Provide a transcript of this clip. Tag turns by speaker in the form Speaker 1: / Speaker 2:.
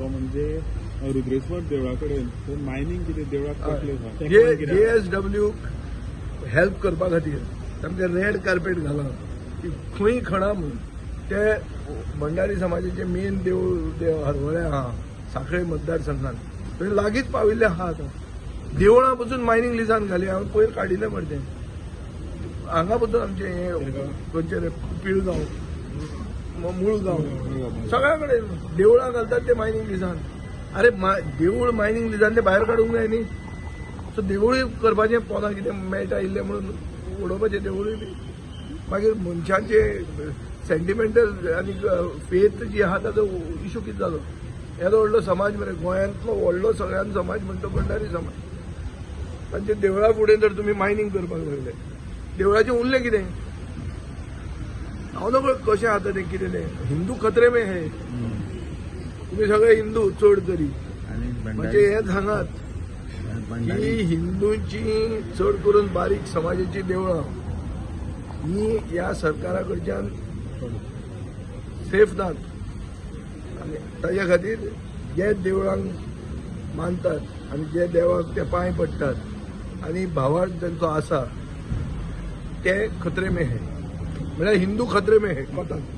Speaker 1: तो म्हणजे रुद्रेश्वर देवळा कडेन मायनिंग कितें देवळाक कटले
Speaker 2: JSW हेल्प करपा खातीर तांकां रेड कार्पेट घालप की खंय खणा म्हणून ते भंडारी समाजाचे मेन देवूळ हरवळे आहा सांखळे मतदारसंघात थंय लागींच पाविल्ले आहा आतां देवळां पसून मायनिंग लिजान घाली हांवें पयर काडिल्लें मरे तें हांगा पसून आमचे हे खंयचे रे पिळगांव मुळगांव सगळ्या कडेन देवळां घालतात ते मायनिंग लिजान अरे देवूळ मायनिंग लिजान ते भायर काडूंक जाय न्ही सो देवूळय करपाचें पोंदां कितें मेळटा इल्लें म्हणून उडोवपाचें देवूळय बी मागीर मनशांचे सेंटिमेंटल आनी फेथ जी आहा ताचो इशू कितें जालो येदो व्हडलो समाज मरे गोंयांतलो व्हडलो सगळ्यान समाज म्हणटा भंडारी समाज तांचे देवळा फुडें जर तुमी मायनिंग करपाक लागले देवळाचें उरलें कितें हांव नकळो कशें आतां तें कितें तें हिंदू खत्रे में हे तुमी सगळे हिंदू चड तरी म्हणजे हें सांगात की हिंदूंची चड करून बारीक समाजाची देवळां ही ह्या सरकारा कडच्यान सेफ नात आनी ताच्या खातीर जे देवळांक मानतात आनी जे देवाक ते पांय पडटात आनी भावार्थ तांचो आसा ते खत्रे में हे म्हळ्यार हिंदू खत्रे में हे कोतान